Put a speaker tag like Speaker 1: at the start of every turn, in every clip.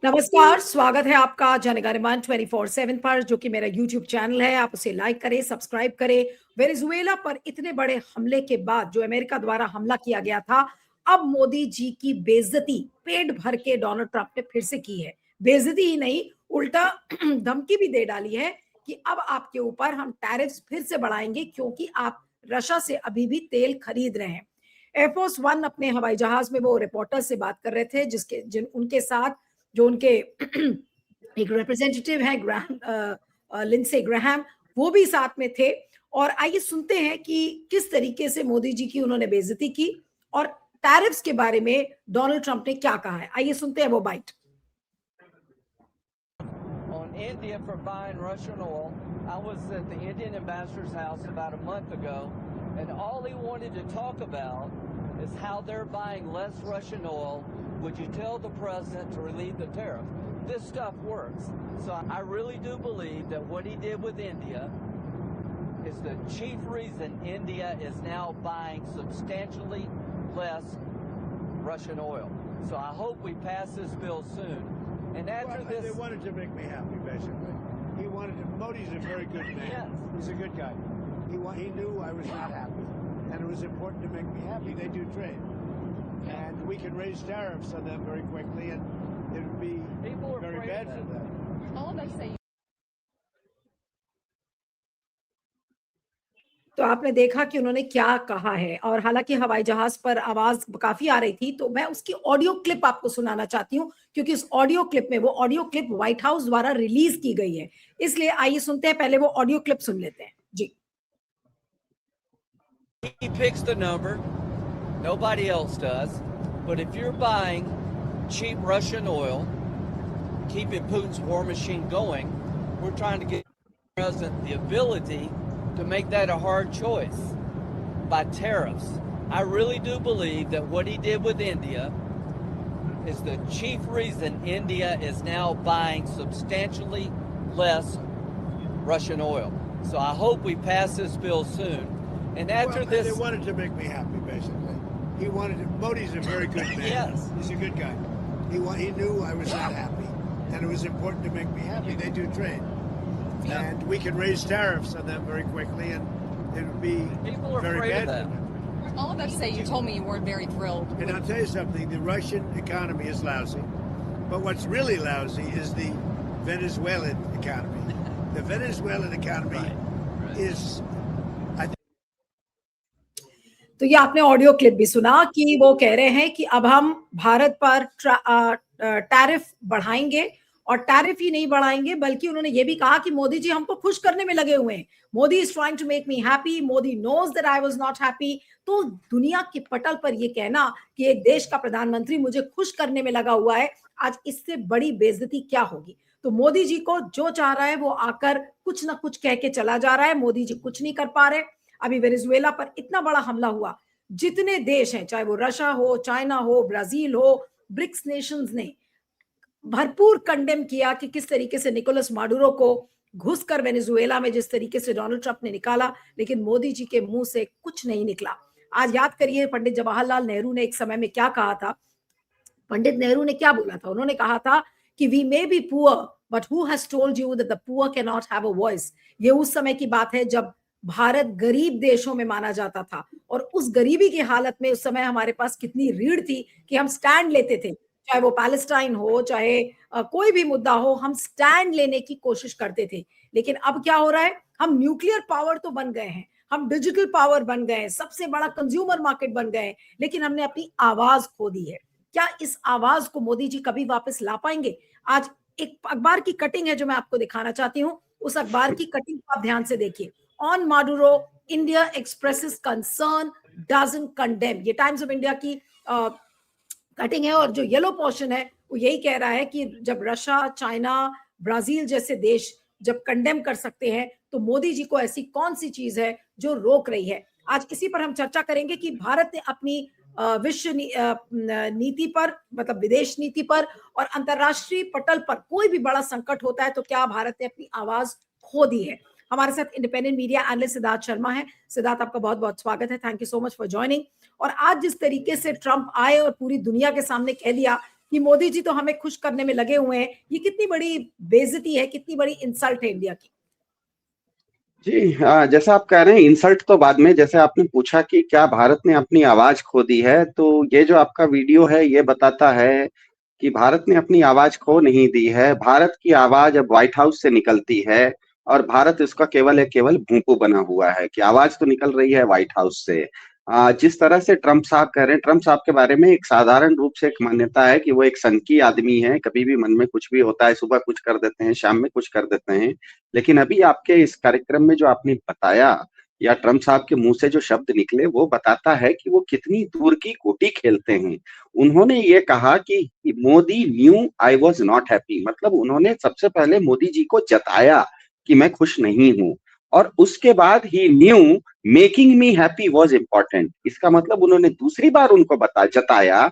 Speaker 1: नमस्कार, स्वागत है आपका जनगणमन 24/7 पर, जो कि मेरा यूट्यूब चैनल है। आप उसे लाइक करें, सब्सक्राइब करें। वेनेजुएला पर इतने बड़े हमले के बाद, जो अमेरिका द्वारा हमला किया गया था, अब मोदी जी की बेइज्जती पेट भर के डोनाल्ड ट्रंप ने फिर से की है। बेइज्जती ही नहीं, उल्टा धमकी भी दे डाली है कि अब आपके ऊपर हम टैरिफ्स फिर से बढ़ाएंगे, क्योंकि आप रशिया से अभी भी तेल खरीद रहे हैं। एयरफोर्स वन अपने हवाई जहाज में वो रिपोर्टर से बात कर रहे थे, उनके साथ जो उनके एक रिप्रेजेंटेटिव है लिंडसे ग्राहम, वो भी साथ में थे। और आइए सुनते हैं कि किस तरीके से मोदी जी की उन्होंने बेइज्जती की और टैरिफ्स के बारे में डोनाल्ड ट्रंप ने क्या कहा है। आइए सुनते हैं वो bite.
Speaker 2: On India for buying Russian oil, I was at the Indian ambassador's house about a month ago, and all he wanted to talk about is how they're buying less Russian oil. Would you tell the president to relieve the tariff? This stuff works. So I really do believe that what he did with India is the chief reason India is now buying substantially less Russian oil. So I hope we pass this bill soon. And after this,
Speaker 3: they wanted to make me happy, basically. He wanted to. Modi's a very good man.
Speaker 2: Yes.
Speaker 3: He's a good guy. He knew I was not happy, and it was important to make me happy. They do trade, and we can raise tariffs on them very quickly, and it would be
Speaker 2: people are
Speaker 3: very
Speaker 2: afraid
Speaker 3: bad
Speaker 2: of
Speaker 3: for them.
Speaker 4: All of us say
Speaker 1: तो आपने देखा कि उन्होंने क्या कहा है, और हालांकि हवाई जहाज पर आवाज काफी आ रही थी, तो मैं उसकी ऑडियो क्लिप आपको सुनाना चाहती हूँ, क्योंकि उस ऑडियो क्लिप में, वो ऑडियो क्लिप व्हाइट हाउस द्वारा रिलीज की गई है। इसलिए आइए सुनते हैं, पहले वो ऑडियो क्लिप सुन लेते हैं जी।
Speaker 2: He picks the number, nobody else does. But if you're buying cheap Russian oil, keeping Putin's war machine going, we're trying to give the president the ability to make that a hard choice by tariffs. I really do believe that what he did with India is the chief reason India is now buying substantially less Russian oil. So I hope we pass this bill soon. And after this,
Speaker 3: they wanted to make me happy, basically. He wanted to. Modi's a very good man.
Speaker 2: Yes.
Speaker 3: He's a good guy. He knew I was not happy, and it was important to make me happy. They do trade. And we can raise tariffs on them very quickly, and it would be
Speaker 2: people are
Speaker 3: very
Speaker 2: afraid
Speaker 3: bad
Speaker 2: of that.
Speaker 3: for them.
Speaker 4: all of us say you told me you weren't very thrilled.
Speaker 3: And I'll tell you something, the Russian economy is lousy, but what's really lousy is the Venezuelan economy. The Venezuelan economy is, I think.
Speaker 1: तो ये आपने audio clip भी सुना कि वो कह रहे हैं कि अब हम भारत पर टैरिफ बढ़ाएंगे, और टैरिफ ही नहीं बढ़ाएंगे, बल्कि उन्होंने ये भी कहा कि मोदी जी हमको खुश करने में लगे हुए हैं। Modi is trying to make me happy, Modi knows that I was not happy. तो दुनिया के पटल पर ये कहना कि एक देश का प्रधानमंत्री मुझे खुश करने में लगा हुआ है, आज इससे बड़ी बेइज्जती क्या होगी। तो मोदी जी को जो चाह रहा है वो आकर कुछ ना कुछ कह के चला जा रहा है। मोदी जी कुछ नहीं कर पा रहे। अभी वेनेजुएला पर इतना बड़ा हमला हुआ, जितने देश हैं, चाहे वो रशिया हो, चाइना हो, ब्राजील हो, ब्रिक्स नेशंस ने भरपूर कंडेम किया कि किस तरीके से निकोलस माडुरो को घुसकर वेनेजुएला में जिस तरीके से डोनाल्ड ट्रंप ने निकाला, लेकिन मोदी जी के मुंह से कुछ नहीं निकला। आज याद करिए पंडित जवाहरलाल नेहरू ने एक समय में क्या कहा था। पंडित नेहरू ने क्या बोला था? उन्होंने कहा था कि we may be poor, but who has told you that the poor can not have a voice. ये उस समय की बात है जब भारत गरीब देशों में माना जाता था, और उस गरीबी की हालत में उस समय हमारे पास कितनी रीढ़ थी कि हम स्टैंड लेते थे, चाहे वो पैलेस्टाइन हो, चाहे कोई भी मुद्दा हो, हम स्टैंड लेने की कोशिश करते थे। लेकिन अब क्या हो रहा है? हम न्यूक्लियर पावर तो बन गए हैं, हम डिजिटल पावर बन गए हैं, सबसे बड़ा कंज्यूमर मार्केट बन गए हैं, लेकिन हमने अपनी आवाज खो दी है। क्या इस आवाज को मोदी जी कभी वापस ला पाएंगे? आज एक अखबार की कटिंग है जो मैं आपको दिखाना चाहती हूँ। उस अखबार की कटिंग को आप ध्यान से देखिए। On Maduro, India expresses concern, doesn't condemn. ये टाइम्स ऑफ इंडिया की कटिंग है, और जो येलो पोर्शन है वो यही कह रहा है कि जब रशिया, चाइना, ब्राजील जैसे देश जब कंडेम कर सकते हैं, तो मोदी जी को ऐसी कौन सी चीज है जो रोक रही है। आज इसी पर हम चर्चा करेंगे कि भारत ने अपनी विश्व नीति पर, मतलब विदेश नीति पर और अंतरराष्ट्रीय पटल पर कोई भी बड़ा संकट होता है तो क्या भारत ने अपनी आवाज खो दी है। हमारे साथ independent media analyst Siddharth Sharma है। सिद्धार्थ, आपका बहुत बहुत स्वागत है। Thank you so much for joining. और आज जिस तरीके से ट्रंप आए और पूरी दुनिया के सामने कह दिया कि मोदी जी तो हमें खुश करने में लगे हुए हैं। ये कितनी बड़ी बेइज्जती है, कितनी बड़ी इंसल्ट है इंडिया की।
Speaker 5: जी हाँ, जैसा आप कह रहे हैं इंसल्ट तो बाद में, जैसे आपने पूछा कि क्या भारत ने अपनी आवाज खो दी है, तो ये जो आपका वीडियो है ये बताता है कि भारत ने अपनी आवाज खो नहीं दी है। भारत की आवाज अब व्हाइट हाउस से निकलती है और भारत इसका केवल भूपू बना हुआ है कि आवाज तो निकल रही है व्हाइट हाउस से। जिस तरह से ट्रम्प साहब कह रहे हैं, ट्रम्प साहब के बारे में एक साधारण रूप से एक मान्यता है कि वो एक सनकी आदमी है, कभी भी मन में कुछ भी होता है, सुबह कुछ कर देते हैं, शाम में कुछ कर देते हैं। लेकिन अभी आपके इस कार्यक्रम में जो आपने बताया या ट्रम्प साहब के मुंह से जो शब्द निकले वो बताता है कि वो कितनी दूर की गोटी खेलते हैं। उन्होंने ये कहा कि Modi new I was not happy, मतलब उन्होंने सबसे पहले मोदी जी को जताया कि मैं खुश नहीं हूं, और उसके बाद ही new making me happy was important. इसका मतलब उन्होंने दूसरी बार उनको जताया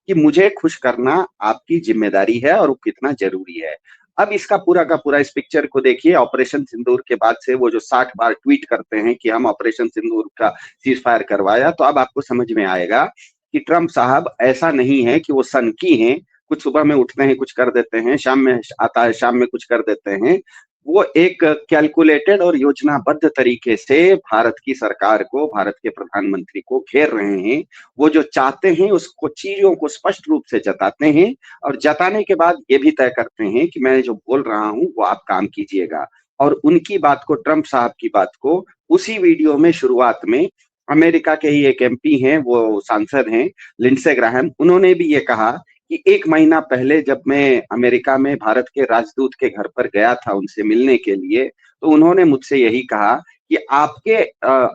Speaker 5: कि मुझे खुश करना आपकी जिम्मेदारी है और वो कितना जरूरी है। अब इसका पूरा का पूरा इस पिक्चर को देखिए, ऑपरेशन सिंदूर के बाद से वो जो 60 बार ट्वीट करते हैं कि हम ऑपरेशन सिंदूर का सीज फायर करवाया, तो अब आपको समझ में आएगा कि ट्रम्प साहब ऐसा नहीं है कि वो सनकी हैं, कुछ सुबह में उठते हैं कुछ कर देते हैं, शाम में आता है शाम में कुछ कर देते हैं। वो एक कैलकुलेटेड और योजनाबद्ध तरीके से भारत की सरकार को, भारत के प्रधानमंत्री को घेर रहे हैं। वो जो चाहते हैं उसको, चीजों को स्पष्ट रूप से जताते हैं और जताने के बाद ये भी तय करते हैं कि मैं जो बोल रहा हूं वो आप काम कीजिएगा। और उनकी बात को, ट्रम्प साहब की बात को उसी वीडियो में शुरुआत में अमेरिका के ही एक एमपी हैं, वो सांसद हैं लिंडसे ग्राहम, उन्होंने भी ये कहा कि 1 महीना पहले जब मैं अमेरिका में भारत के राजदूत के घर पर गया था उनसे मिलने के लिए, तो उन्होंने मुझसे यही कहा कि आपके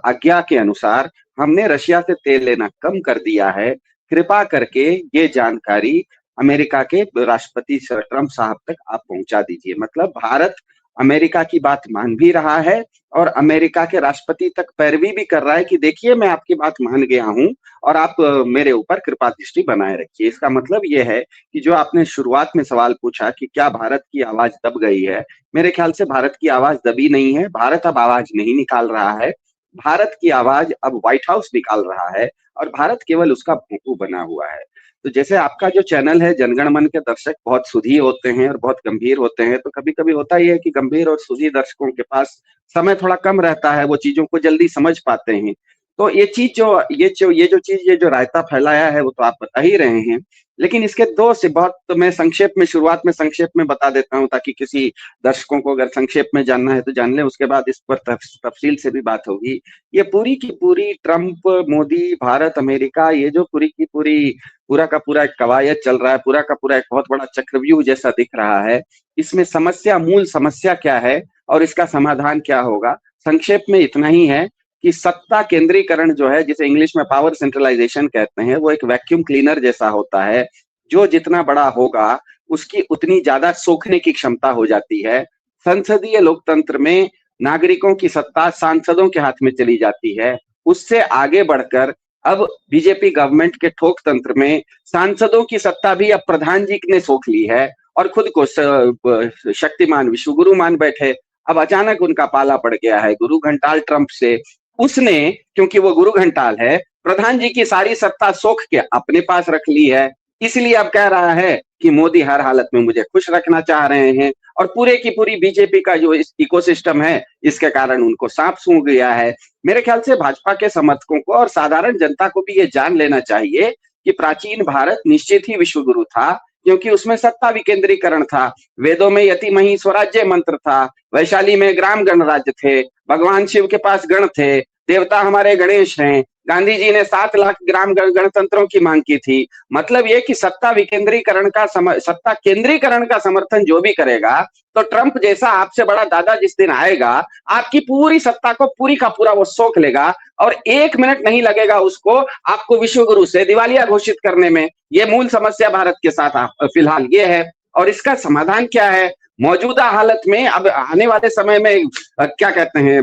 Speaker 5: आज्ञा के अनुसार हमने रशिया से तेल लेना कम कर दिया है, कृपा करके ये जानकारी अमेरिका के राष्ट्रपति ट्रम्प साहब तक आप पहुंचा दीजिए। मतलब भारत अमेरिका की बात मान भी रहा है और अमेरिका के राष्ट्रपति तक पैरवी भी कर रहा है कि देखिए मैं आपकी बात मान गया हूं और आप मेरे ऊपर कृपा दृष्टि बनाए रखिए। इसका मतलब ये है कि जो आपने शुरुआत में सवाल पूछा कि क्या भारत की आवाज दब गई है, मेरे ख्याल से भारत की आवाज दबी नहीं है। भारत अब आवाज नहीं निकाल रहा है, भारत की आवाज अब व्हाइट हाउस निकाल रहा है और भारत केवल उसका भूपू बना हुआ है। तो जैसे आपका जो चैनल है, जनगण मन के दर्शक बहुत सुधी होते हैं और बहुत गंभीर होते हैं, तो कभी कभी होता ही है कि गंभीर और सुधी दर्शकों के पास समय थोड़ा कम रहता है, वो चीजों को जल्दी समझ पाते हैं। तो ये जो रायता फैलाया है वो तो आप बता ही रहे हैं, लेकिन इसके दो से बहुत तो मैं शुरुआत में संक्षेप में बता देता हूं ताकि किसी दर्शकों को अगर संक्षेप में जानना है तो जान ले, उसके बाद इस पर तफसील से भी बात होगी। ये पूरी की पूरी ट्रम्प, मोदी, भारत, अमेरिका, ये जो पूरी की पूरी पूरा का पूरा एक कवायद चल रहा है, पूरा का पूरा एक बहुत बड़ा चक्रव्यूह जैसा दिख रहा है। इसमें मूल समस्या क्या है और इसका समाधान क्या होगा? संक्षेप में इतना ही है कि सत्ता केंद्रीकरण जो है, जिसे इंग्लिश में पावर सेंट्रलाइजेशन कहते हैं, वो एक वैक्यूम क्लीनर जैसा होता है। जो जितना बड़ा होगा उसकी उतनी ज्यादा सोखने की क्षमता हो जाती है। संसदीय लोकतंत्र में नागरिकों की सत्ता सांसदों के हाथ में चली जाती है। उससे आगे बढ़कर अब बीजेपी गवर्नमेंट के ठोक तंत्र में सांसदों की सत्ता भी अब प्रधान जी ने सोख ली है और खुद को शक्तिमान विश्वगुरु मान बैठे। अब अचानक उनका पाला पड़ गया है गुरु घंटाल ट्रंप से। उसने, क्योंकि वो गुरु घंटाल है, प्रधान जी की सारी सत्ता सोख के अपने पास रख ली है। इसलिए अब कह रहा है कि मोदी हर हालत में मुझे खुश रखना चाह रहे हैं और पूरे की पूरी बीजेपी का जो इकोसिस्टम है इसके कारण उनको सांप सूंघ गया है। मेरे ख्याल से भाजपा के समर्थकों को और साधारण जनता को भी ये जान लेना चाहिए कि प्राचीन भारत निश्चित ही विश्वगुरु था, क्योंकि उसमें सत्ता विकेंद्रीकरण था। वेदों में यति मही स्वराज्य मंत्र था, वैशाली में ग्राम गणराज्य थे, भगवान शिव के पास गण थे, देवता हमारे गणेश हैं। गांधी जी ने 7 लाख ग्राम गणतंत्रों की मांग की थी। मतलब ये कि सत्ता केंद्रीकरण का समर्थन जो भी करेगा, तो ट्रंप जैसा आपसे बड़ा दादा जिस दिन आएगा, आपकी पूरी सत्ता को पूरी का पूरा वो सोख लेगा और 1 मिनट नहीं लगेगा उसको आपको विश्वगुरु से दिवालिया घोषित करने में। ये मूल समस्या भारत के साथ फिलहाल ये है। और इसका समाधान क्या है? मौजूदा हालत में, अब आने वाले समय में क्या कहते हैं,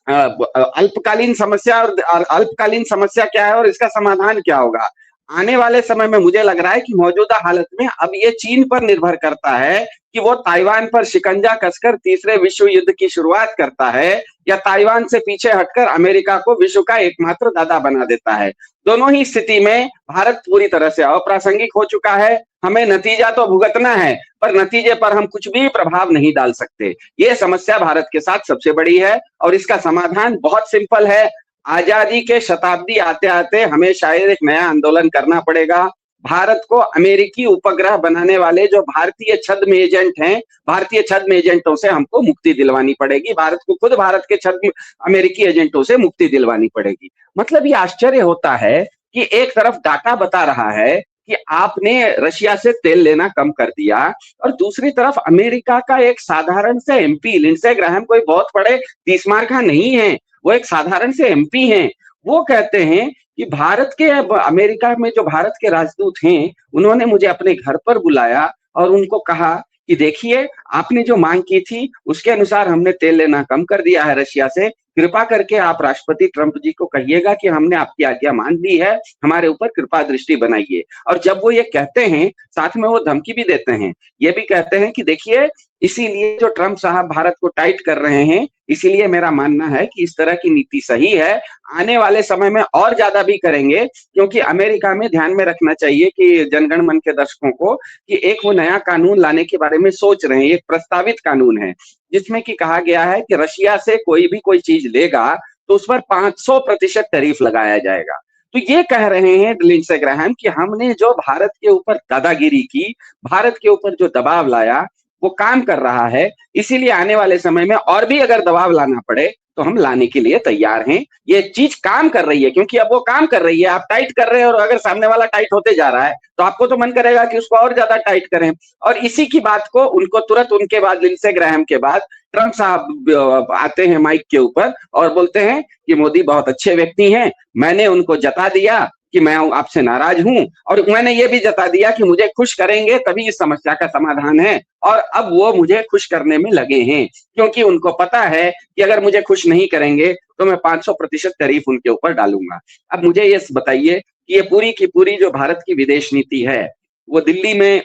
Speaker 5: अल्पकालीन समस्या, और अल्पकालीन समस्या क्या है और इसका समाधान क्या होगा? आने वाले समय में मुझे लग रहा है कि मौजूदा हालत में अब ये चीन पर निर्भर करता है कि वो ताइवान पर शिकंजा कसकर तीसरे विश्व युद्ध की शुरुआत करता है या ताइवान से पीछे हटकर अमेरिका को विश्व का एकमात्र दादा बना देता है। दोनों ही स्थिति में भारत पूरी तरह से अप्रासंगिक हो चुका है। हमें नतीजा तो भुगतना है, पर नतीजे पर हम कुछ भी प्रभाव नहीं डाल सकते। ये समस्या भारत के साथ सबसे बड़ी है और इसका समाधान बहुत सिंपल है। आजादी के शताब्दी आते आते हमें शायद एक नया आंदोलन करना पड़ेगा। भारत को अमेरिकी उपग्रह बनाने वाले जो भारतीय छद्म एजेंट हैं, भारतीय छद्म एजेंटों से हमको मुक्ति दिलवानी पड़ेगी। भारत को खुद भारत के छद्म अमेरिकी एजेंटों से मुक्ति दिलवानी पड़ेगी। मतलब ये आश्चर्य होता है कि एक तरफ डाटा बता रहा है कि आपने रशिया से तेल लेना कम कर दिया और दूसरी तरफ अमेरिका का एक साधारण से एमपी लिंडसे ग्राहम कोई बहुत बड़े तीसमार का नहीं है, वो एक साधारण से एमपी हैं। वो कहते हैं कि भारत के अमेरिका में जो भारत के राजदूत हैं, उन्होंने मुझे अपने घर पर बुलाया और उनको कहा कि देखिए आपने जो मांग की थी उसके अनुसार हमने तेल लेना कम कर दिया है रशिया से। कृपा करके आप राष्ट्रपति ट्रंप जी को कहिएगा कि हमने आपकी आज्ञा मान ली है, हमारे ऊपर कृपा दृष्टि बनाइए। और जब वो ये कहते हैं, साथ में वो धमकी भी देते हैं, ये भी कहते हैं कि देखिए इसीलिए जो ट्रंप साहब भारत को टाइट कर रहे हैं, इसीलिए मेरा मानना है कि इस तरह की नीति सही है। आने वाले समय में और ज्यादा भी करेंगे, क्योंकि अमेरिका में ध्यान में रखना चाहिए कि जनगण मन के दर्शकों को कि एक वो नया कानून लाने के बारे में सोच रहे हैं। एक प्रस्तावित कानून है जिसमें कि कहा गया है कि रशिया से कोई भी कोई चीज लेगा तो उस पर 500% टैरिफ लगाया जाएगा। तो ये कह रहे हैं लिंडसे ग्राहम कि हमने जो भारत के ऊपर दादागिरी की, भारत के ऊपर जो दबाव लाया, वो काम कर रहा है। इसीलिए आने वाले समय में और भी अगर दबाव लाना पड़े तो हम लाने के लिए तैयार हैं। ये चीज काम कर रही है, क्योंकि अब वो काम कर रही है। आप टाइट कर रहे हैं और अगर सामने वाला टाइट होते जा रहा है तो आपको तो मन करेगा कि उसको और ज्यादा टाइट करें। और इसी की बात को उनको तुरंत उनके बाद लिंडसे ग्राहम के बाद ट्रंप साहब आते हैं माइक के ऊपर और बोलते हैं कि मोदी बहुत अच्छे व्यक्ति हैं, मैंने उनको जता दिया कि मैं आपसे नाराज हूं और मैंने ये भी जता दिया कि मुझे खुश करेंगे तभी इस समस्या का समाधान है। और अब वो मुझे खुश करने में लगे हैं, क्योंकि उनको पता है कि अगर मुझे खुश नहीं करेंगे तो मैं 500% टैरिफ उनके ऊपर डालूंगा। अब मुझे ये बताइए कि ये पूरी की पूरी जो भारत की विदेश नीति है, वो दिल्ली में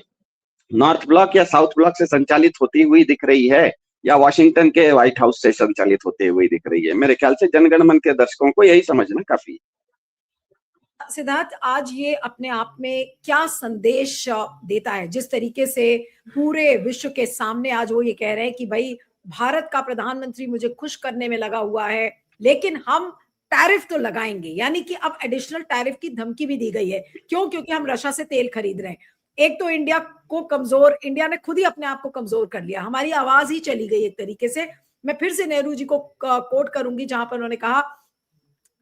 Speaker 5: नॉर्थ ब्लॉक या साउथ ब्लॉक से संचालित होती हुई दिख रही है या वॉशिंगटन के व्हाइट हाउस से संचालित होते हुए दिख रही है? मेरे ख्याल से जनगण मन के दर्शकों को यही समझना काफी।
Speaker 1: सिद्धार्थ, आज ये अपने आप में क्या संदेश देता है, जिस तरीके से पूरे विश्व के सामने आज वो ये कह रहे हैं कि भाई भारत का प्रधानमंत्री मुझे खुश करने में लगा हुआ है, लेकिन हम टैरिफ तो लगाएंगे। यानी कि अब एडिशनल टैरिफ की धमकी भी दी गई है। क्यों? क्योंकि हम रशिया से तेल खरीद रहे हैं। एक तो इंडिया ने खुद ही अपने आप को कमजोर कर लिया, हमारी आवाज ही चली गई एक तरीके से। मैं फिर से नेहरू जी को कोट करूंगी, जहां पर उन्होंने कहा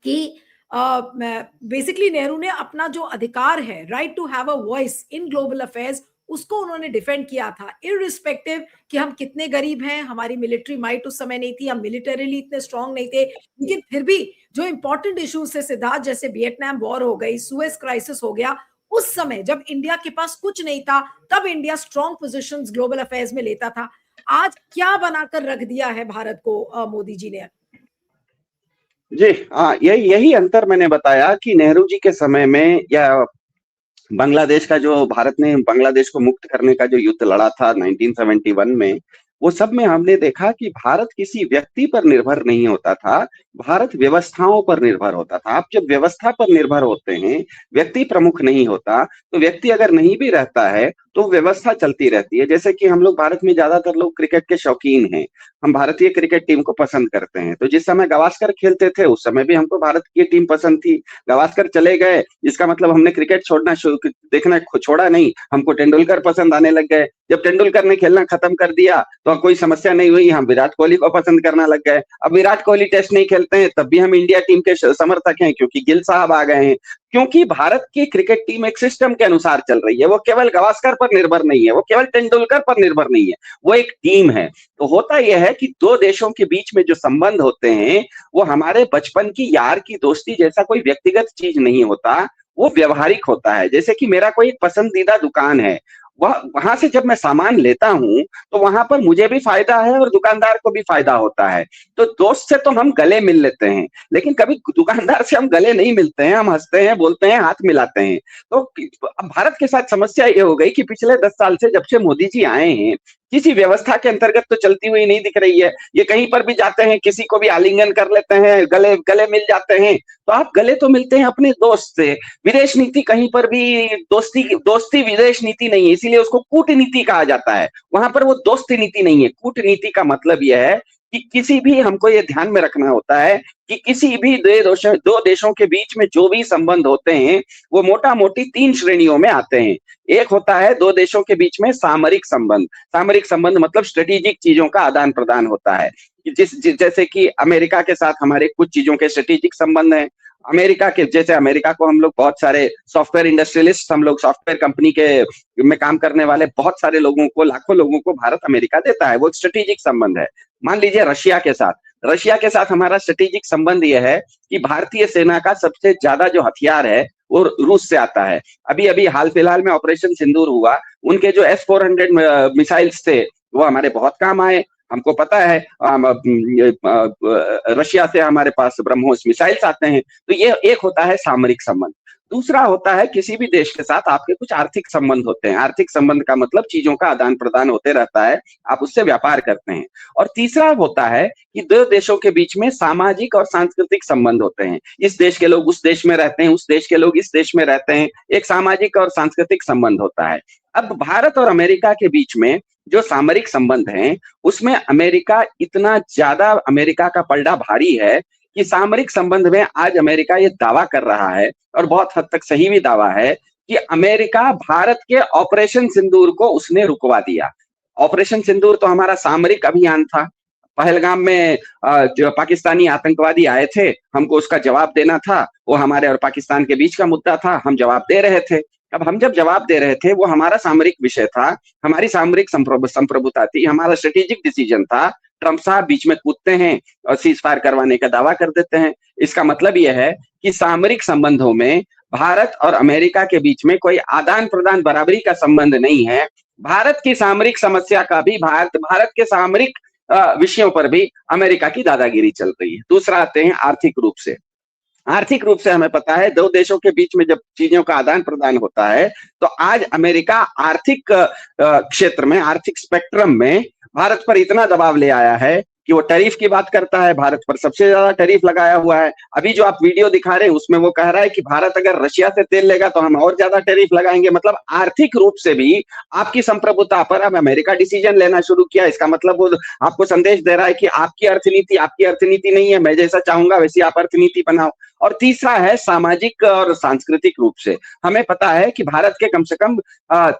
Speaker 1: कि बेसिकली नेहरू ने अपना जो अधिकार है, right to have a voice in global affairs, उसको उन्होंने डिफेंड किया था, इररिस्पेक्टिव कि हम कितने गरीब हैं, हमारी मिलिट्री माइट उस समय नहीं थी, हम मिलिटरीली इतने स्ट्रांग नहीं थे, लेकिन फिर भी जो इंपॉर्टेंट इश्यूज से सिद्धार्थ, जैसे वियतनाम वॉर हो गई, सुएज क्राइसिस हो गया, उस समय जब इंडिया के पास कुछ नहीं था, तब India strong positions global affairs में लेता था। आज क्या बनाकर रख दिया है भारत को मोदी जी ने?
Speaker 5: जी हाँ, यही अंतर मैंने बताया कि नेहरू जी के समय में या बांग्लादेश का जो भारत ने बांग्लादेश को मुक्त करने का जो युद्ध लड़ा था 1971 में, वो सब में हमने देखा कि भारत किसी व्यक्ति पर निर्भर नहीं होता था, भारत व्यवस्थाओं पर निर्भर होता था। आप जब व्यवस्था पर निर्भर होते हैं, व्यक्ति प्रमुख नहीं होता, तो व्यक्ति अगर नहीं भी रहता है तो व्यवस्था चलती रहती है। जैसे कि हम लोग भारत में ज्यादातर लोग क्रिकेट के शौकीन हैं, हम भारतीय क्रिकेट टीम को पसंद करते हैं। तो जिस समय गावस्कर खेलते थे उस समय भी हमको भारत की टीम पसंद थी। गावस्कर चले गए, इसका मतलब हमने क्रिकेट देखना छोड़ा नहीं, हमको तेंदुलकर पसंद आने लग गए। जब तेंदुलकर ने खेलना खत्म कर दिया तो कोई समस्या नहीं हुई, हम विराट कोहली को पसंद करना लग गए। अब विराट कोहली टेस्ट नहीं खेलते हैं तब भी हम इंडिया टीम के समर्थक हैं, क्योंकि गिल साहब आ गए हैं। क्योंकि भारत की क्रिकेट टीम एक सिस्टम के अनुसार चल रही है, वो केवल गावस्कर पर निर्भर नहीं है, वो केवल तेंदुलकर पर निर्भर नहीं है, वो एक टीम है। तो होता यह है कि दो देशों के बीच में जो संबंध होते हैं वो हमारे बचपन की यार की दोस्ती जैसा कोई व्यक्तिगत चीज नहीं होता, वो व्यवहारिक होता है। जैसे कि मेरा कोई पसंदीदा दुकान है वहां से जब मैं सामान लेता हूं तो वहां पर मुझे भी फायदा है और दुकानदार को भी फायदा होता है। तो दोस्त से तो हम गले मिल लेते हैं, लेकिन कभी दुकानदार से हम गले नहीं मिलते हैं, हम हंसते हैं, बोलते हैं, हाथ मिलाते हैं। तो अब भारत के साथ समस्या ये हो गई कि पिछले 10 साल से जब से मोदी जी आए हैं, किसी व्यवस्था के अंतर्गत तो चलती हुई नहीं दिख रही है। ये कहीं पर भी जाते हैं, किसी को भी आलिंगन कर लेते हैं, गले गले मिल जाते हैं। तो आप गले तो मिलते हैं अपने दोस्त से, विदेश नीति कहीं पर भी दोस्ती दोस्ती विदेश नीति नहीं है, इसीलिए उसको कूटनीति कहा जाता है। वहां पर वो दोस्ती नीति नहीं है। कूटनीति का मतलब यह है कि किसी भी, हमको ये ध्यान में रखना होता है कि किसी भी दो देशों के बीच में जो भी संबंध होते हैं वो मोटा मोटी 3 श्रेणियों में आते हैं। एक होता है दो देशों के बीच में सामरिक संबंध। सामरिक संबंध मतलब स्ट्रेटेजिक चीजों का आदान प्रदान होता है। जैसे कि अमेरिका के साथ हमारे कुछ चीजों के स्ट्रेटेजिक संबंध हैं। अमेरिका को हम लोग बहुत सारे सॉफ्टवेयर इंडस्ट्रियलिस्ट, हम लोग सॉफ्टवेयर कंपनी के में काम करने वाले बहुत सारे लोगों को, लाखों लोगों को भारत अमेरिका देता है, वो स्ट्रेटेजिक संबंध है। मान लीजिए रशिया के साथ हमारा स्ट्रेटेजिक संबंध यह है कि भारतीय सेना का सबसे ज्यादा जो हथियार है वो रूस से आता है। अभी अभी हाल फिलहाल में ऑपरेशन सिंदूर हुआ, उनके जो S-400 मिसाइल्स थे वो हमारे बहुत काम आए। हमको पता है रशिया से हमारे पास ब्रह्मोस मिसाइल्स आते हैं। तो ये एक होता है सामरिक संबंध। दूसरा होता है किसी भी देश के साथ आपके कुछ आर्थिक संबंध होते हैं। आर्थिक संबंध का मतलब चीजों का आदान प्रदान होते रहता है, आप उससे व्यापार करते हैं। और तीसरा होता है कि दो देशों के बीच में सामाजिक और सांस्कृतिक संबंध होते हैं। इस देश के लोग उस देश में रहते हैं, उस देश के लोग इस देश में रहते हैं, एक सामाजिक और सांस्कृतिक संबंध होता है। अब भारत और अमेरिका के बीच में जो सामरिक संबंध हैं उसमें अमेरिका का पलड़ा भारी है कि सामरिक संबंध में आज अमेरिका ये दावा कर रहा है, और बहुत हद तक सही भी दावा है, कि अमेरिका भारत के ऑपरेशन सिंदूर को उसने रुकवा दिया। ऑपरेशन सिंदूर तो हमारा सामरिक अभियान था। पहलगाम में जो पाकिस्तानी आतंकवादी आए थे, हमको उसका जवाब देना था। वो हमारे और पाकिस्तान के बीच का मुद्दा था, हम जवाब दे रहे थे। अब हम जब जवाब दे रहे थे वो हमारा सामरिक विषय था, हमारी सामरिक संप्रभुता थी, हमारा स्ट्रेटेजिक डिसीजन था। ट्रंप साहब बीच में कूदते हैं और सीज फायर करवाने का दावा कर देते हैं। इसका मतलब यह है कि सामरिक संबंधों में भारत और अमेरिका के बीच में कोई आदान प्रदान बराबरी का संबंध नहीं है। भारत की सामरिक समस्या का भी भारत के सामरिक विषयों पर भी अमेरिका की दादागिरी चल रही है। दूसरा आते हैं आर्थिक रूप से। आर्थिक रूप से हमें पता है दो देशों के बीच में जब चीजों का आदान प्रदान होता है तो आज अमेरिका आर्थिक क्षेत्र में, आर्थिक स्पेक्ट्रम में भारत पर इतना दबाव ले आया है कि वो टैरिफ की बात करता है। भारत पर सबसे ज्यादा टैरिफ लगाया हुआ है। अभी जो आप वीडियो दिखा रहे हैं उसमें वो कह रहा है कि भारत अगर रशिया से तेल लेगा तो हम और ज्यादा टैरिफ लगाएंगे। मतलब आर्थिक रूप से भी आपकी संप्रभुता पर अब अमेरिका डिसीजन लेना शुरू किया। इसका मतलब वो आपको संदेश दे रहा है कि आपकी अर्थनीति नहीं है, मैं जैसा चाहूंगा वैसी आप अर्थनीति बनाओ। और तीसरा है सामाजिक और सांस्कृतिक रूप से। हमें पता है कि भारत के कम से कम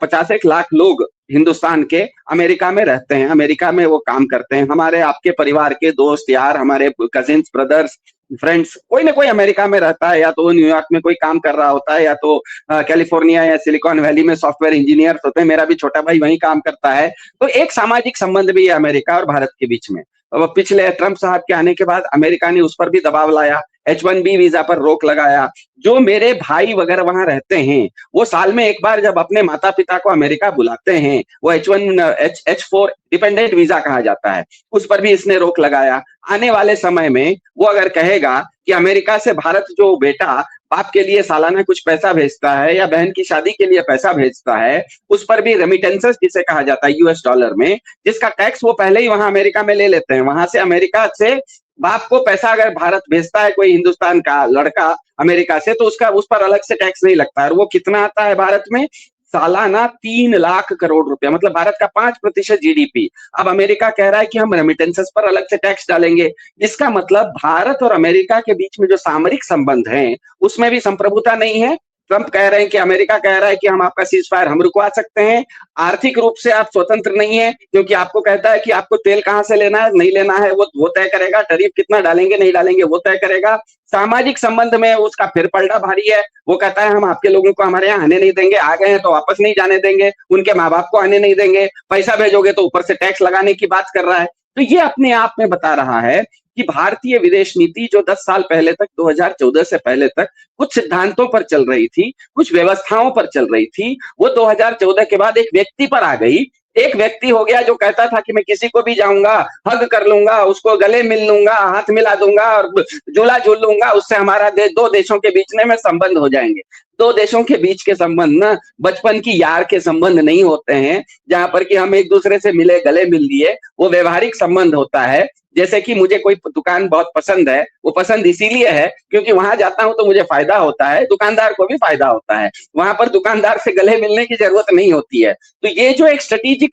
Speaker 5: 50 लाख लोग हिंदुस्तान के अमेरिका में रहते हैं, अमेरिका में वो काम करते हैं। हमारे आपके परिवार के दोस्त यार, हमारे कजिन्स, ब्रदर्स, फ्रेंड्स, कोई ना कोई अमेरिका में रहता है, या तो न्यूयॉर्क में कोई काम कर रहा होता है, या तो कैलिफोर्निया या सिलिकॉन वैली में सॉफ्टवेयर इंजीनियर होते हैं। मेरा भी छोटा भाई वहीं काम करता है। तो एक सामाजिक संबंध भी है अमेरिका और भारत के बीच में। पिछले ट्रंप साहब के आने के बाद अमेरिका ने उस पर भी दबाव लाया, H-1B वीजा पर रोक लगाया। जो मेरे भाई वगैरह वहां रहते हैं वो साल में एक बार जब अपने माता पिता को अमेरिका बुलाते हैं, वो H4 डिपेंडेंट वीजा कहा जाता है, उस पर भी इसने रोक लगाया। आने वाले समय में वो अगर कहेगा कि अमेरिका से भारत जो बेटा बाप के लिए सालाना कुछ पैसा भेजता है या बहन की शादी के लिए पैसा भेजता है, उस पर भी रेमिटेंसेस जिसे कहा जाता है US डॉलर में, जिसका टैक्स वो पहले ही वहां अमेरिका में ले लेते हैं। वहां से अमेरिका से बाप को पैसा अगर भारत भेजता है कोई हिंदुस्तान का लड़का अमेरिका से, तो उस पर अलग से टैक्स नहीं लगता है। और वो कितना आता है भारत में? सालाना 3 लाख करोड़ रुपया, मतलब भारत का 5% GDP। अब अमेरिका कह रहा है कि हम रेमिटेंसेस पर अलग से टैक्स डालेंगे। इसका मतलब भारत और अमेरिका के बीच में जो सामरिक संबंध हैं उसमें भी संप्रभुता नहीं है। ट्रंप कह रहे हैं कि अमेरिका कह रहा है कि हम आपका सीज फायर हम रुकवा सकते हैं। आर्थिक रूप से आप स्वतंत्र नहीं है, क्योंकि आपको कहता है कि आपको तेल कहां से लेना है, नहीं लेना है, वो तय करेगा। टैरिफ कितना डालेंगे नहीं डालेंगे वो तय करेगा। सामाजिक संबंध में उसका फिर पलड़ा भारी है। वो कहता है हम आपके लोगों को हमारे यहाँ आने नहीं देंगे, आ गए हैं तो वापस नहीं जाने देंगे, उनके माँ बाप को आने नहीं देंगे, पैसा भेजोगे तो ऊपर से टैक्स लगाने की बात कर रहा है। तो ये अपने आप में बता रहा है कि भारतीय विदेश नीति जो 10 साल पहले तक, 2014 से पहले तक कुछ सिद्धांतों पर चल रही थी, कुछ व्यवस्थाओं पर चल रही थी, वो 2014 के बाद एक व्यक्ति पर आ गई। एक व्यक्ति हो गया जो कहता था कि मैं किसी को भी जाऊंगा, हग कर लूंगा, उसको गले मिल लूंगा, हाथ मिला दूंगा और झूला झूल लूंगा, उससे हमारा दो देशों के बीच में संबंध हो जाएंगे। दो देशों के बीच के संबंध ना बचपन की यार के संबंध नहीं होते हैं, जहां पर कि हम एक दूसरे से मिले, गले मिल लिए। वो व्यवहारिक संबंध होता है। जैसे कि मुझे कोई दुकान बहुत पसंद है, वो पसंद इसीलिए है क्योंकि वहां जाता हूं तो मुझे फायदा होता है, दुकानदार को भी फायदा होता है। वहां पर दुकानदार से गले मिलने की जरूरत नहीं होती है। तो ये जो एक स्ट्रेटेजिक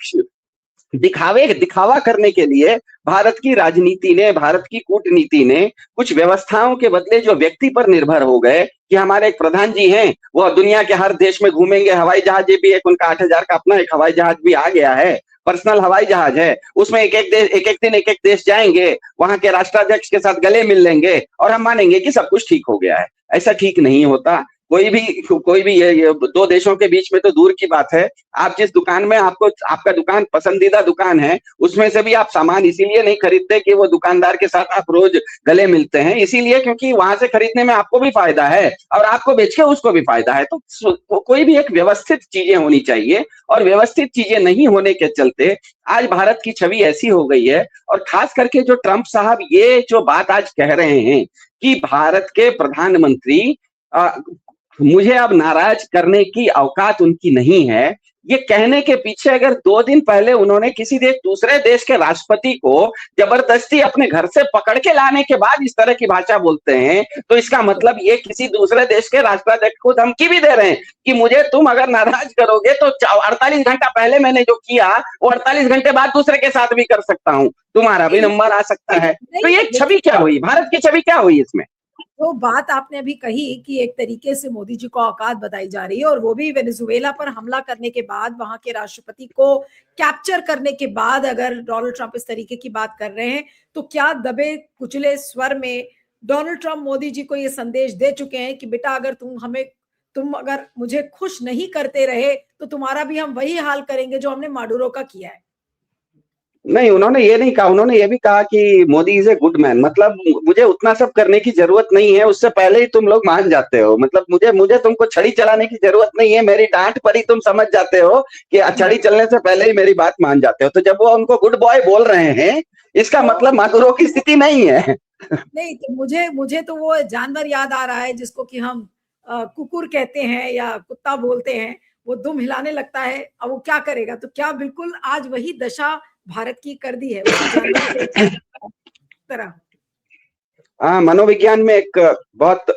Speaker 5: दिखावा करने के लिए भारत की राजनीति ने, भारत की कूटनीति ने कुछ व्यवस्थाओं के बदले जो व्यक्ति पर निर्भर हो गए कि हमारे एक प्रधान जी हैं, वो दुनिया के हर देश में घूमेंगे, हवाई जहाज भी एक उनका 8,000 का अपना एक हवाई जहाज भी आ गया है, पर्सनल हवाई जहाज है, उसमें एक एक देश जाएंगे, वहां के राष्ट्राध्यक्ष के साथ गले मिल लेंगे और हम मानेंगे कि सब कुछ ठीक हो गया है। ऐसा ठीक नहीं होता। कोई भी ये दो देशों के बीच में तो दूर की बात है। आप जिस दुकान में आपका दुकान पसंदीदा दुकान है, उसमें से भी आप सामान इसीलिए नहीं खरीदते कि वो दुकानदार के साथ आप रोज गले मिलते हैं, इसीलिए क्योंकि वहां से खरीदने में आपको भी फायदा है और आपको बेच के उसको भी फायदा है। तो कोई भी एक व्यवस्थित चीजें होनी चाहिए, और व्यवस्थित चीजें नहीं होने के चलते आज भारत की छवि ऐसी हो गई है। और खास करके जो ट्रंप साहब ये जो बात आज कह रहे हैं कि भारत के प्रधानमंत्री मुझे अब नाराज करने की औकात उनकी नहीं है, ये कहने के पीछे अगर 2 दिन पहले उन्होंने किसी एक दूसरे देश के राष्ट्रपति को जबरदस्ती अपने घर से पकड़ के लाने के बाद इस तरह की भाषा बोलते हैं, तो इसका मतलब ये किसी दूसरे देश के राष्ट्राध्यक्ष को धमकी भी दे रहे हैं कि मुझे तुम अगर नाराज करोगे तो 48 घंटा पहले मैंने जो किया वो 48 घंटे बाद दूसरे के साथ भी कर सकता हूं, तुम्हारा भी नंबर आ सकता है। तो ये छवि क्या हुई, भारत की छवि क्या हुई इसमें?
Speaker 1: तो बात आपने अभी कही कि एक तरीके से मोदी जी को औकात बताई जा रही है, और वो भी वेनेजुएला पर हमला करने के बाद, वहां के राष्ट्रपति को कैप्चर करने के बाद अगर डोनाल्ड ट्रंप इस तरीके की बात कर रहे हैं, तो क्या दबे कुचले स्वर में डोनाल्ड ट्रंप मोदी जी को ये संदेश दे चुके हैं कि बेटा अगर तुम अगर मुझे खुश नहीं करते रहे तो तुम्हारा भी हम वही हाल करेंगे जो हमने माडुरो का किया है?
Speaker 5: नहीं, उन्होंने ये नहीं कहा। उन्होंने ये भी कहा कि Modi is a good man, मतलब मुझे उतना सब करने की जरूरत नहीं है, उससे पहले ही तुम लोग मान जाते हो। मतलब मुझे तुमको छड़ी चलाने की जरूरत नहीं है, मेरी डांट पर ही तुम समझ जाते हो कि छड़ी चलने से पहले ही मेरी बात मान जाते हो। तो जब वो उनको गुड बॉय बोल रहे हैं, इसका मतलब मादुरो की स्थिति नहीं है।
Speaker 1: नहीं, तो मुझे तो वो जानवर याद आ रहा है जिसको कि हम कुकुर कहते हैं या कुत्ता बोलते हैं, वो दुम हिलाने लगता है। अब वो क्या करेगा? तो क्या बिल्कुल आज वही दशा भारत की कर दी है तरह?
Speaker 5: मनोविज्ञान में एक बहुत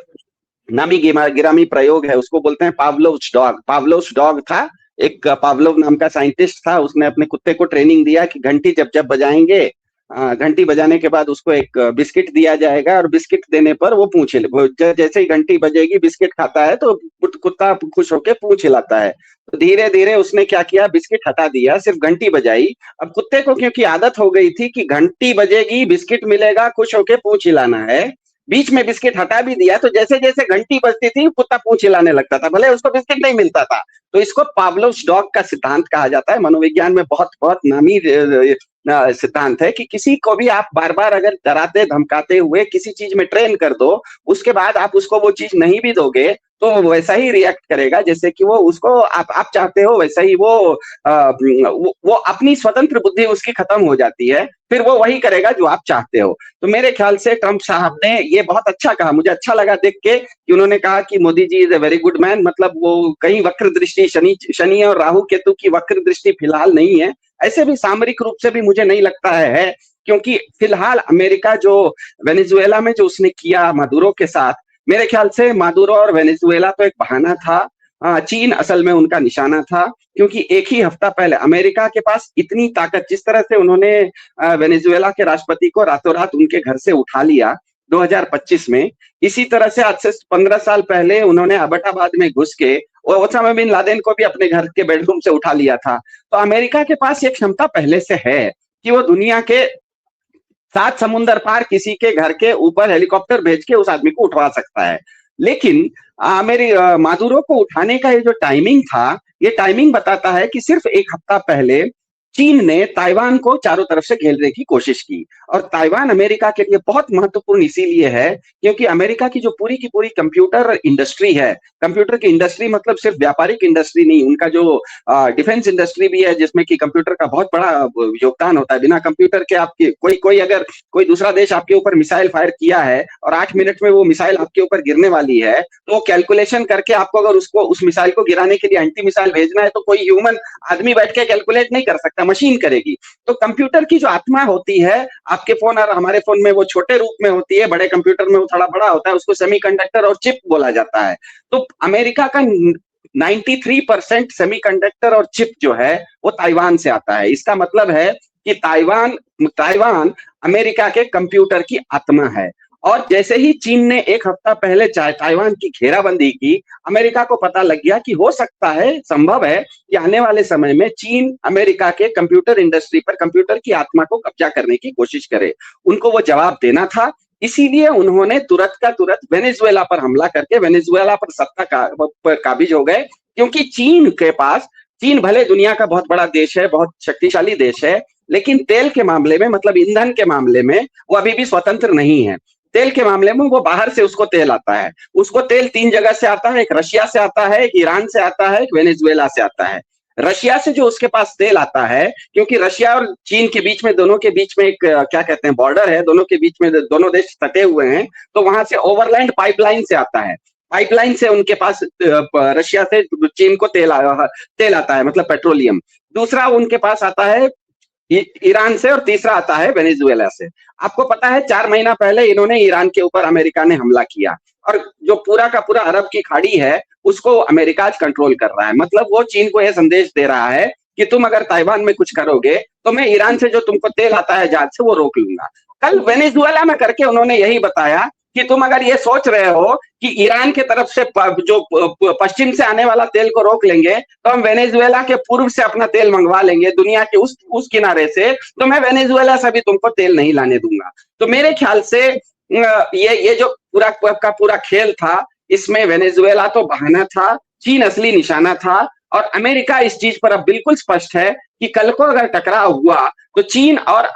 Speaker 5: नामी गिरामी प्रयोग है, उसको बोलते हैं पावलोव्स डॉग। पावलोव्स डॉग था, एक पावलोव नाम का साइंटिस्ट था, उसने अपने कुत्ते को ट्रेनिंग दिया कि घंटी जब बजाएंगे, घंटी बजाने के बाद उसको एक बिस्किट दिया जाएगा और बिस्किट देने पर वो पूंछ जैसे ही घंटी बजेगी बिस्किट खाता है तो कुत्ता खुश होकर पूंछ हिलाता है। तो धीरे धीरे उसने क्या किया, बिस्किट हटा दिया, सिर्फ घंटी बजाई। अब कुत्ते को क्योंकि आदत हो गई थी कि घंटी बजेगी, बिस्किट मिलेगा, खुश होकर पूंछ हिलाना है, बीच में बिस्किट हटा भी दिया, तो जैसे जैसे घंटी बजती थी कुत्ता पूंछ हिलाने लगता था, भले उसको बिस्किट नहीं मिलता था। तो इसको पावलोव्स डॉग का सिद्धांत कहा जाता है। मनोविज्ञान में बहुत बहुत नामी सिद्धांत है कि किसी को भी आप बार बार अगर डराते धमकाते हुए किसी चीज में ट्रेन कर दो, उसके बाद आप उसको वो चीज नहीं भी दोगे तो वैसा ही रिएक्ट करेगा जैसे कि वो उसको आप चाहते हो, वैसा ही वो अपनी स्वतंत्र बुद्धि उसकी खत्म हो जाती है, फिर वो वही करेगा जो आप चाहते हो। तो मेरे ख्याल से ट्रंप साहब ने ये बहुत अच्छा कहा, मुझे अच्छा लगा देख के कि उन्होंने कहा कि Modi ji is a very good man. मतलब वो कहीं वक्र दृष्टि, शनि और राहु केतु की वक्र दृष्टि फिलहाल नहीं है, ऐसे भी सामरिक रूप से भी मुझे नहीं लगता है, क्योंकि फिलहाल अमेरिका जो वेनेजुएला में जो उसने किया मादुरो के साथ, मेरे ख्याल से मादुरो और वेनेजुएला तो एक बहाना था, चीन असल में उनका निशाना था। क्योंकि एक ही हफ्ता पहले अमेरिका के पास इतनी ताकत, जिस तरह से उन्होंने वेनेजुएला के राष्ट्रपति को रातों रात उनके घर से उठा लिया 2025 में, इसी तरह से आज से 15 साल पहले उन्होंने अबटाबाद में घुस के ओसामा बिन लादेन को भी अपने घर के बेडरूम से उठा लिया था। तो अमेरिका के पास ये क्षमता पहले से है कि वो दुनिया के 7 समुंदर पार किसी के घर के ऊपर हेलीकॉप्टर भेज के उस आदमी को उठवा सकता है। लेकिन मेरी मादुरो को उठाने का ये जो टाइमिंग था, ये टाइमिंग बताता है कि सिर्फ एक हफ्ता पहले चीन ने ताइवान को चारों तरफ से घेरने की कोशिश की। और ताइवान अमेरिका के लिए बहुत महत्वपूर्ण इसीलिए है क्योंकि अमेरिका की जो पूरी की पूरी कंप्यूटर इंडस्ट्री है, कंप्यूटर की इंडस्ट्री मतलब सिर्फ व्यापारिक इंडस्ट्री नहीं, उनका जो डिफेंस इंडस्ट्री भी है जिसमें कि कंप्यूटर का बहुत बड़ा योगदान होता है। बिना कंप्यूटर के आपके कोई अगर कोई दूसरा देश आपके ऊपर मिसाइल फायर किया है और 8 मिनट में वो मिसाइल आपके ऊपर गिरने वाली है, तो वो कैलकुलेशन करके आपको अगर उस मिसाइल को गिराने के लिए एंटी मिसाइल भेजना है तो कोई ह्यूमन आदमी बैठ के कैलकुलेट नहीं कर सकता, मशीन करेगी। तो कंप्यूटर की जो आत्मा होती है, आपके फोन और हमारे फोन में वो छोटे रूप में होती है, बड़े कंप्यूटर में वो थोड़ा बड़ा होता है, उसको सेमीकंडक्टर और चिप बोला जाता है। तो अमेरिका का 93% सेमीकंडक्टर और चिप जो है वो ताइवान से आता है। इसका मतलब है कि ताइवान अमेरिका के कंप्यूटर की आत्मा है। और जैसे ही चीन ने एक हफ्ता पहले ताइवान की घेराबंदी की, अमेरिका को पता लग गया कि हो सकता है, संभव है कि आने वाले समय में चीन अमेरिका के कंप्यूटर इंडस्ट्री पर, कंप्यूटर की आत्मा को कब्जा करने की कोशिश करे। उनको वो जवाब देना था, इसीलिए उन्होंने तुरंत का तुरंत वेनेजुएला पर हमला करके वेनेजुएला पर सत्ता पर काबिज हो गए। क्योंकि चीन भले दुनिया का बहुत बड़ा देश है, बहुत शक्तिशाली देश है, लेकिन तेल के मामले में, मतलब ईंधन के मामले में वो अभी भी स्वतंत्र नहीं है। तेल के मामले में वो बाहर से उसको तेल आता है। उसको तेल 3 जगह से आता है, एक रशिया से आता है, एक ईरान से आता है, एक वेनेजुएला से आता है। रशिया से जो उसके पास तेल आता है, क्योंकि रशिया और चीन के बीच में, दोनों के बीच में एक क्या कहते हैं, बॉर्डर है, दोनों के बीच में दोनों देश सटे हुए हैं, तो वहां से ओवरलैंड पाइपलाइन से आता है। पाइपलाइन से उनके पास रशिया से चीन को तेल आता है, मतलब पेट्रोलियम। दूसरा उनके पास आता है ईरान से, और तीसरा आता है वेनेजुएला से। आपको पता है 4 महीना पहले इन्होंने ईरान के ऊपर अमेरिका ने हमला किया, और जो पूरा का पूरा अरब की खाड़ी है उसको अमेरिका आज कंट्रोल कर रहा है। मतलब वो चीन को यह संदेश दे रहा है कि तुम अगर ताइवान में कुछ करोगे तो मैं ईरान से जो तुमको तेल आता है जहाज से, वो रोक लूंगा। कल वेनेजुएला में करके उन्होंने यही बताया कि तुम अगर ये सोच रहे हो कि ईरान के तरफ से जो पश्चिम से आने वाला तेल को रोक लेंगे तो हम वेनेजुएला के पूर्व से अपना तेल मंगवा लेंगे दुनिया के उस किनारे से, तो मैं वेनेजुएला से भी तुमको तेल नहीं लाने दूंगा। तो मेरे ख्याल से ये जो पूरा खेल था, इसमें वेनेजुएला तो बहाना था, चीन असली निशाना था। और अमेरिका इस चीज पर अब बिल्कुल स्पष्ट है कि कल को अगर टकराव हुआ तो चीन और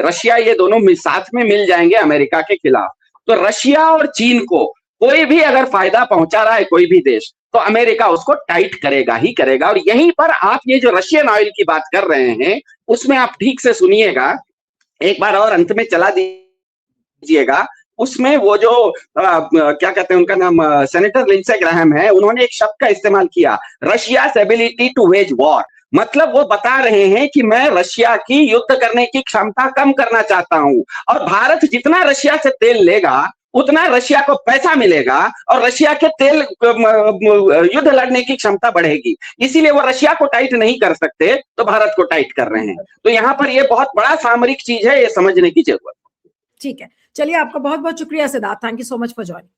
Speaker 5: रशिया ये दोनों साथ में मिल जाएंगे अमेरिका के खिलाफ। तो रशिया और चीन को कोई भी अगर फायदा पहुंचा रहा है, कोई भी देश, तो अमेरिका उसको टाइट करेगा ही करेगा। और यहीं पर आप ये जो रशियन ऑयल की बात कर रहे हैं, उसमें आप ठीक से सुनिएगा, एक बार और अंत में चला दीजिएगा। उसमें वो जो क्या कहते हैं, उनका नाम सेनेटर लिंडसे ग्राहम है, उन्होंने एक शब्द का इस्तेमाल किया, रशिया's एबिलिटी टू वेज वॉर। मतलब वो बता रहे हैं कि मैं रशिया की युद्ध करने की क्षमता कम करना चाहता हूं, और भारत जितना रशिया से तेल लेगा उतना रशिया को पैसा मिलेगा और रशिया के तेल युद्ध लड़ने की क्षमता बढ़ेगी। इसीलिए वो रशिया को टाइट नहीं कर सकते, तो भारत को टाइट कर रहे हैं। तो यहाँ पर ये बहुत बड़ा सामरिक चीज है, ये समझने की जरूरत।
Speaker 1: ठीक है, चलिए, आपका बहुत बहुत शुक्रिया Siddharth, thank you so much for joining.